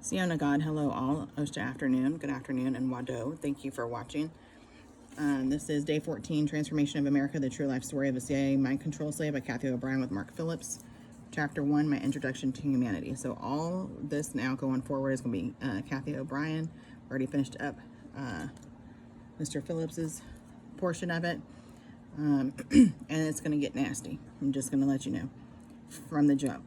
Siona God, hello all. Osha afternoon, good afternoon, and Wado. Thank you for watching. This is day 14, Transformation of America, the True Life Story of a CIA Mind Control Slave by Kathy O'Brien with Mark Phillips. Chapter 1, My Introduction to Humanity. So all this now going forward is going to be Kathy O'Brien. Already finished up Mr. Phillips's portion of it. And it's going to get nasty. I'm just going to let you know from the jump.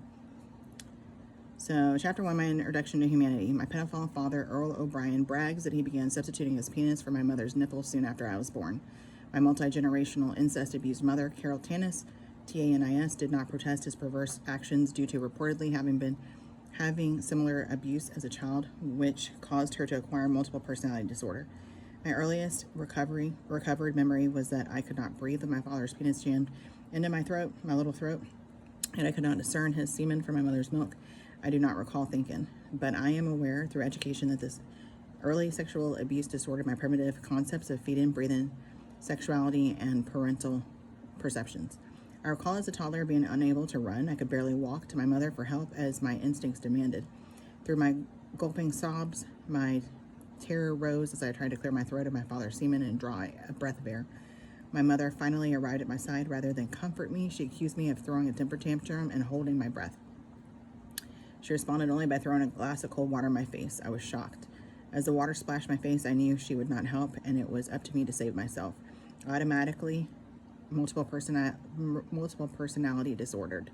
So, Chapter 1, My Introduction to Humanity. My pedophile father, Earl O'Brien, brags that he began substituting his penis for my mother's nipple soon after I was born. My multi-generational incest-abused mother, Carol Tanis, T-A-N-I-S, did not protest his perverse actions due to reportedly having similar abuse as a child, which caused her to acquire multiple personality disorder. My earliest recovered memory was that I could not breathe with my father's penis jammed into my throat, my little throat, and I could not discern his semen from my mother's milk. I do not recall thinking, but I am aware through education that this early sexual abuse distorted my primitive concepts of feeding, breathing, sexuality, and parental perceptions. I recall as a toddler being unable to run. I could barely walk to my mother for help as my instincts demanded. Through my gulping sobs, my terror rose as I tried to clear my throat of my father's semen and draw a breath of air. My mother finally arrived at my side. Rather than comfort me, she accused me of throwing a temper tantrum and holding my breath. She responded only by throwing a glass of cold water in my face. I was shocked. As the water splashed my face, I knew she would not help, and it was up to me to save myself. Automatically, multiple personality disordered.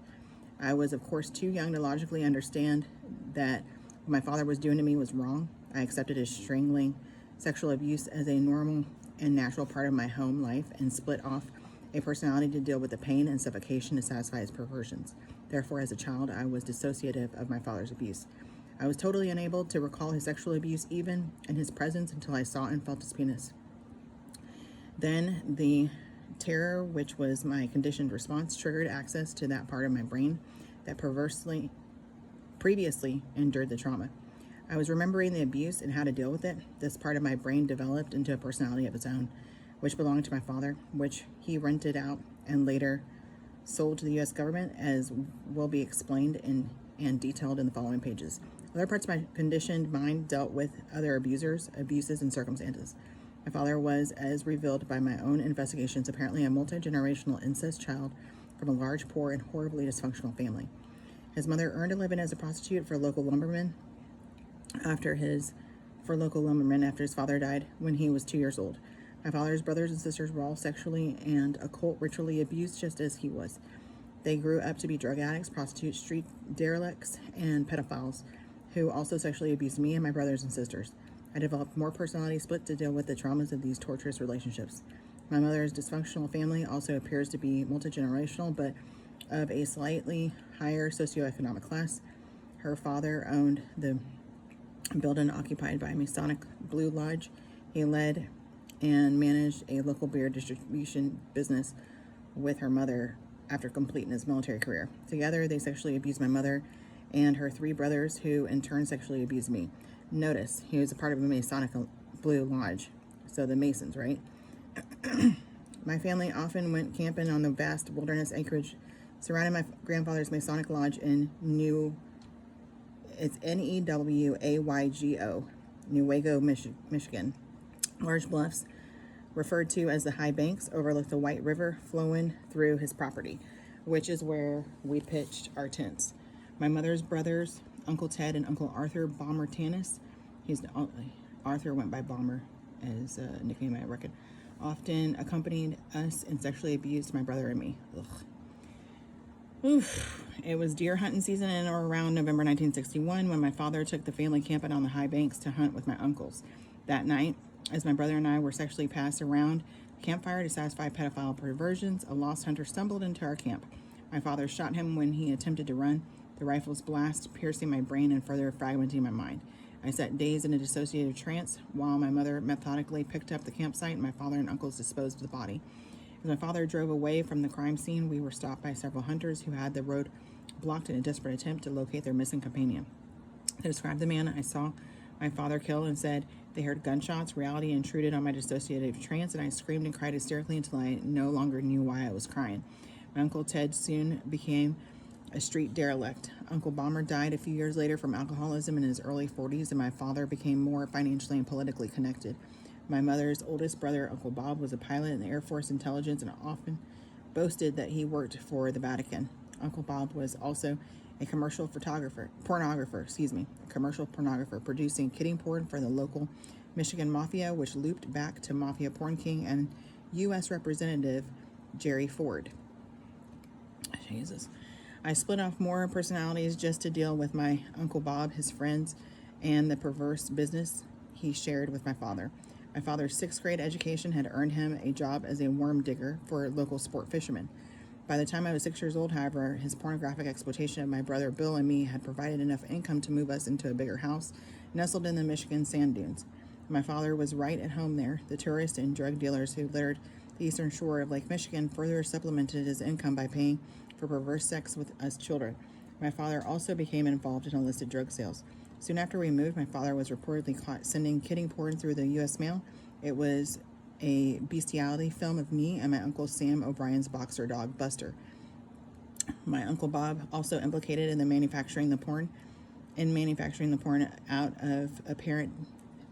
I was, of course, too young to logically understand that what my father was doing to me was wrong. I accepted his strangling sexual abuse as a normal and natural part of my home life and split off a personality to deal with the pain and suffocation to satisfy his perversions. Therefore, as a child, I was dissociative of my father's abuse. I was totally unable to recall his sexual abuse, even in his presence, until I saw and felt his penis. Then the terror, which was my conditioned response, triggered access to that part of my brain that previously endured the trauma. I was remembering the abuse and how to deal with it. This part of my brain developed into a personality of its own, which belonged to my father, which he rented out and later sold to the U.S. government, as will be explained and detailed in the following pages. Other parts of my conditioned mind dealt with other abuses, and circumstances. My father was, as revealed by my own investigations, apparently a multi-generational incest child from a large, poor, and horribly dysfunctional family. His mother earned a living as a prostitute for a local lumberman after his father died when he was 2 years old. My father's brothers and sisters were all sexually and occult ritually abused just as he was. They grew up to be drug addicts, prostitutes, street derelicts, and pedophiles who also sexually abused me and my brothers and sisters. I developed more personality split to deal with the traumas of these torturous relationships. My mother's dysfunctional family also appears to be multi-generational, but of a slightly higher socioeconomic class. Her father owned the building occupied by Masonic Blue Lodge. He led and managed a local beer distribution business with her mother after completing his military career. Together, they sexually abused my mother and her 3 brothers, who in turn sexually abused me. Notice, he was a part of a Masonic Blue Lodge, so the Masons, right? My family often went camping on the vast wilderness acreage surrounding my grandfather's Masonic Lodge in it's Newaygo, Newaygo, Michigan. Large bluffs, referred to as the High Banks, overlook the White River flowing through his property, which is where we pitched our tents. My mother's brothers, Uncle Ted and Uncle Arthur Bomber Tanis, Arthur went by Bomber as a nickname I reckon, often accompanied us and sexually abused my brother and me. Ugh. Oof. It was deer hunting season in or around November 1961 when my father took the family camping on the High Banks to hunt with my uncles. That night, as my brother and I were sexually passed around the campfire to satisfy pedophile perversions, a lost hunter stumbled into our camp. My father shot him when he attempted to run, the rifle's blast piercing my brain and further fragmenting my mind. I sat dazed in a dissociative trance while my mother methodically picked up the campsite and my father and uncles disposed of the body. As my father drove away from the crime scene, we were stopped by several hunters who had the road blocked in a desperate attempt to locate their missing companion. They described the man I saw my father kill and said they heard gunshots. Reality intruded on my dissociative trance, and I screamed and cried hysterically until I no longer knew why I was crying. My Uncle Ted soon became a street derelict. Uncle Bomber died a few years later from alcoholism in his early 40s, and my father became more financially and politically connected. My mother's oldest brother, Uncle Bob, was a pilot in the Air Force intelligence and often boasted that he worked for the Vatican. Uncle Bob was also a commercial pornographer, producing kidding porn for the local Michigan Mafia, which looped back to Mafia porn king and U.S. Representative Jerry Ford. Jesus. I split off more personalities just to deal with my Uncle Bob, his friends, and the perverse business he shared with my father. My father's 6th grade education had earned him a job as a worm digger for local sport fishermen. By the time I was 6 years old, however, his pornographic exploitation of my brother Bill and me had provided enough income to move us into a bigger house nestled in the Michigan sand dunes. My father was right at home there. The tourists and drug dealers who littered the eastern shore of Lake Michigan further supplemented his income by paying for perverse sex with us children. My father also became involved in illicit drug sales. Soon after we moved, my father was reportedly caught sending kidding porn through the U.S. mail. It was a bestiality film of me and my Uncle Sam O'Brien's boxer dog, Buster. My Uncle Bob also implicated in manufacturing the porn out of apparent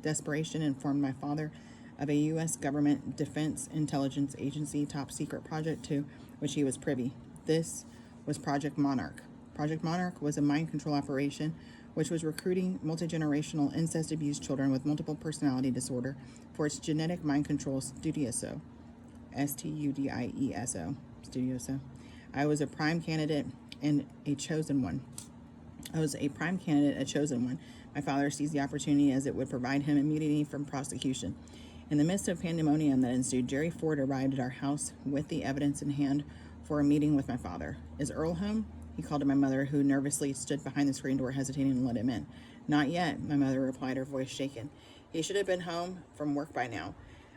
desperation, informed my father of a U.S. government defense intelligence agency top secret project to which he was privy. This was Project Monarch. Project Monarch was a mind control operation which was recruiting multi-generational incest abused children with multiple personality disorder for its genetic mind control studioso. Studieso. Studioso. I was a prime candidate and a chosen one. My father seized the opportunity as it would provide him immunity from prosecution. In the midst of pandemonium that ensued, Jerry Ford arrived at our house with the evidence in hand for a meeting with my father. Is Earl home? He called to my mother, who nervously stood behind the screen door, hesitating to let him in. Not yet, my mother replied, her voice shaken. He should have been home from work by now.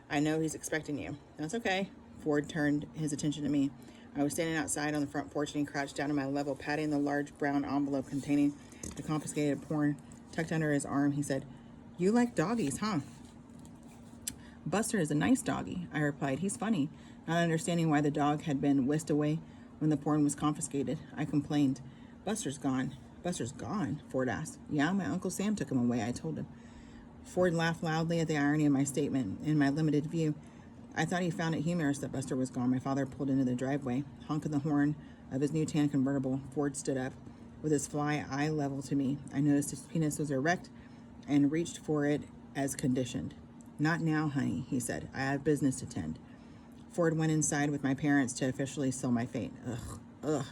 I know he's expecting you. That's okay. Ford turned his attention to me. I was standing outside on the front porch, and he crouched down to my level, patting the large brown envelope containing the confiscated porn tucked under his arm. He said, "You like doggies, huh?" "Buster is a nice doggy," I replied. "He's funny." Not understanding why the dog had been whisked away when the porn was confiscated, I complained. "Buster's gone." "Buster's gone?" Ford asked. "Yeah, my Uncle Sam took him away," I told him. Ford laughed loudly at the irony of my statement. In my limited view, I thought he found it humorous that Buster was gone. My father pulled into the driveway. Honking the horn of his new tan convertible, Ford stood up with his fly eye level to me. I noticed his penis was erect and reached for it as conditioned. "Not now, honey," he said. "I have business to tend." Ford went inside with my parents to officially seal my fate. Ugh.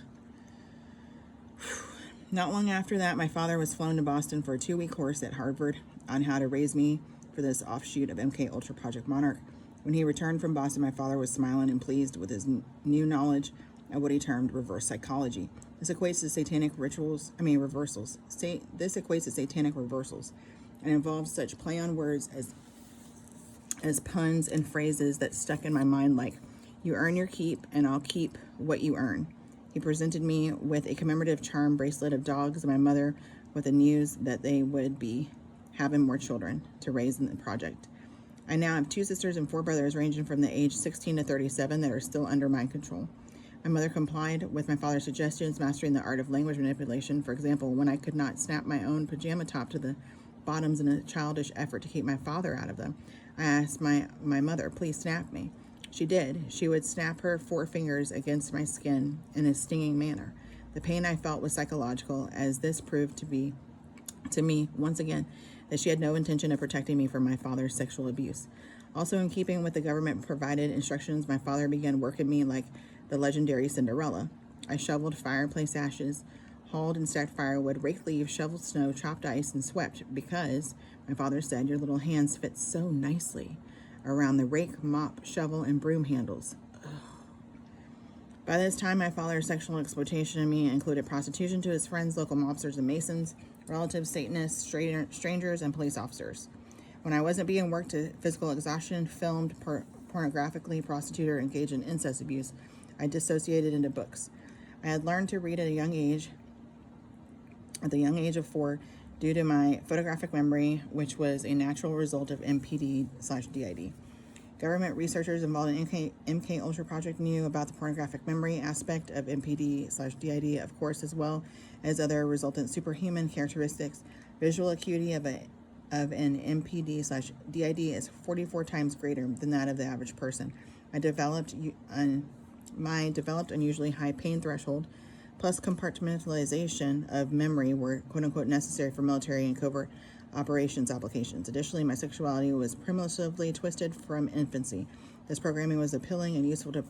Not long after that, my father was flown to Boston for a 2-week course at Harvard on how to raise me for this offshoot of MK Ultra Project Monarch. When he returned from Boston, my father was smiling and pleased with his new knowledge of what he termed reverse psychology. This equates to satanic reversals. This equates to satanic reversals and involves such play on words as puns and phrases that stuck in my mind, like, "You earn your keep and I'll keep what you earn." He presented me with a commemorative charm bracelet of dogs and my mother with the news that they would be having more children to raise in the project. I now have 2 sisters and 4 brothers ranging from the age 16 to 37 that are still under my control. My mother complied with my father's suggestions, mastering the art of language manipulation. For example, when I could not snap my own pajama top to the bottoms in a childish effort to keep my father out of them, I asked my mother, "Please snap me." She did. She would snap her 4 fingers against my skin in a stinging manner. The pain I felt was psychological, as this proved to me, once again, that she had no intention of protecting me from my father's sexual abuse. Also, in keeping with the government-provided instructions, my father began working me like the legendary Cinderella. I shoveled fireplace ashes, hauled and stacked firewood, raked leaves, shoveled snow, chopped ice, and swept, because, my father said, your little hands fit so nicely around the rake, mop, shovel, and broom handles. Ugh. By this time, my father's sexual exploitation of me included prostitution to his friends, local mobsters and masons, relatives, Satanists, strangers, and police officers. When I wasn't being worked to physical exhaustion, filmed, pornographically prostituted, or engaged in incest abuse, I dissociated into books. I had learned to read at the young age of 4 due to my photographic memory, which was a natural result of MPD/DID. Government researchers involved in MK Ultra project knew about the pornographic memory aspect of MPD/DID, of course, as well as other resultant superhuman characteristics. Visual acuity of an MPD/DID is 44 times greater than that of the average person. My developed unusually high pain threshold plus compartmentalization of memory were quote-unquote necessary for military and covert operations applications. Additionally, my sexuality was primitively twisted from infancy. This programming was appealing and useful to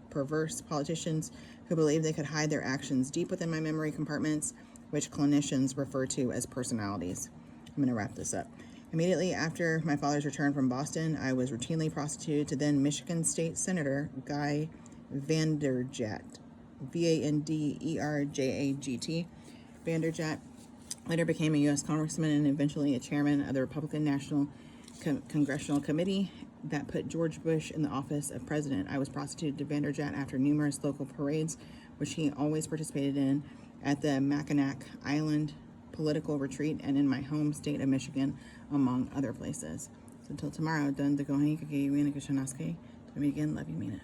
perverse politicians who believed they could hide their actions deep within my memory compartments, which clinicians refer to as personalities. I'm going to wrap this up. Immediately after my father's return from Boston, I was routinely prostituted to then Michigan State Senator Guy Vanderjagt, Vanderjagt. Vanderjagt later became a U.S. congressman and eventually a chairman of the Republican National Congressional Committee that put George Bush in the office of president. I was prostituted to Vanderjagt after numerous local parades, which he always participated in, at the Mackinac Island political retreat and in my home state of Michigan, among other places. So until tomorrow, done the Gohain Kaki Wina Kashanaske. To meet again, love you, mean it.